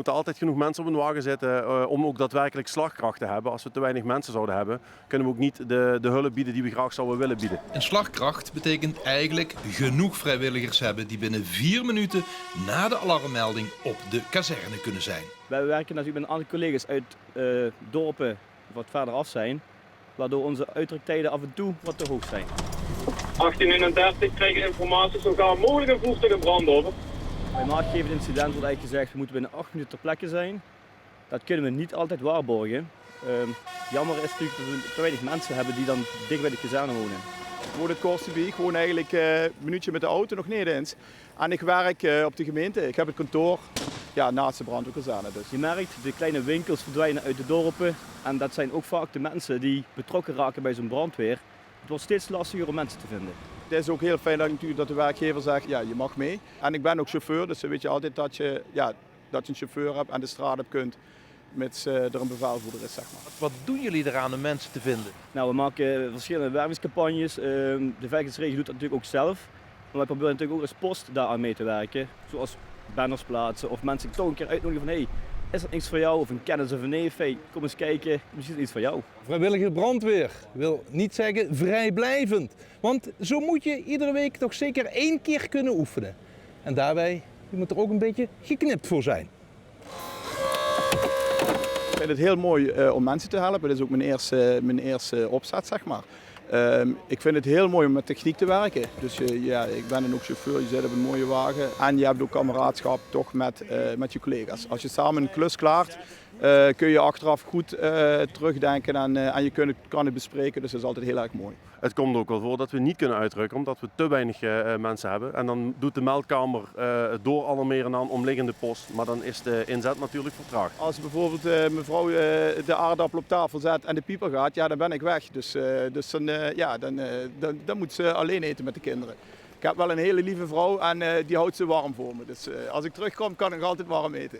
moeten altijd genoeg mensen op een wagen zitten om ook daadwerkelijk slagkracht te hebben. Als we te weinig mensen zouden hebben, kunnen we ook niet de hulp bieden die we graag zouden willen bieden. En slagkracht betekent eigenlijk genoeg vrijwilligers hebben die binnen 4 minuten na de alarmmelding op de kazerne kunnen zijn. Wij werken natuurlijk met een aantal collega's uit dorpen wat verder af zijn, waardoor onze uitruktijden af en toe wat te hoog zijn. 1831 kregen informatie zo gauw mogelijk een voertuig in brand over. Bij maatgevend incident wordt eigenlijk gezegd we moeten binnen 8 minuten ter plekke zijn. Dat kunnen we niet altijd waarborgen. Jammer is natuurlijk dat we te weinig mensen hebben die dan dicht bij de kazerne wonen. Ik woon in Kortesbeek, gewoon eigenlijk een minuutje met de auto nog niet eens. En ik werk op de gemeente, ik heb het kantoor naast de brandweerkazerne. Dus. Je merkt, de kleine winkels verdwijnen uit de dorpen en dat zijn ook vaak de mensen die betrokken raken bij zo'n brandweer. Het wordt steeds lastiger om mensen te vinden. Het is ook heel fijn dat de werkgever zegt, ja, je mag mee. En ik ben ook chauffeur, dus dan weet je altijd dat je een chauffeur hebt en de straat op kunt. Mits er een bevelvoerder is, zeg maar. Wat doen jullie eraan om mensen te vinden? Nou, we maken verschillende wervingscampagnes. De veiligheidsregio doet dat natuurlijk ook zelf. Maar wij proberen natuurlijk ook als post daaraan mee te werken. Zoals banners plaatsen of mensen toch een keer uitnodigen van hey, is dat niks voor jou? Of een kennis of een neef, hey, kom eens kijken, misschien is het iets voor jou. Vrijwillige brandweer wil niet zeggen vrijblijvend. Want zo moet je iedere week toch zeker 1 keer kunnen oefenen. En daarbij moet er ook een beetje geknipt voor zijn. Ik vind het heel mooi om mensen te helpen. Dat is ook mijn eerste opzet, zeg maar. Ik vind het heel mooi om met techniek te werken. Dus ik ben dan ook chauffeur, je zit op een mooie wagen. En je hebt ook kameraadschap toch met je collega's. Als je samen een klus klaart, kun je achteraf goed terugdenken en je kan het bespreken. Dus dat is altijd heel erg mooi. Het komt ook wel voor dat we niet kunnen uitrukken omdat we te weinig mensen hebben. En dan doet de meldkamer dooralarmeren aan omliggende post. Maar dan is de inzet natuurlijk vertraagd. Als bijvoorbeeld mevrouw de aardappel op tafel zet en de pieper gaat, ja, dan ben ik weg. Dus dan moet ze alleen eten met de kinderen. Ik heb wel een hele lieve vrouw en die houdt ze warm voor me. Dus als ik terugkom kan ik altijd warm eten.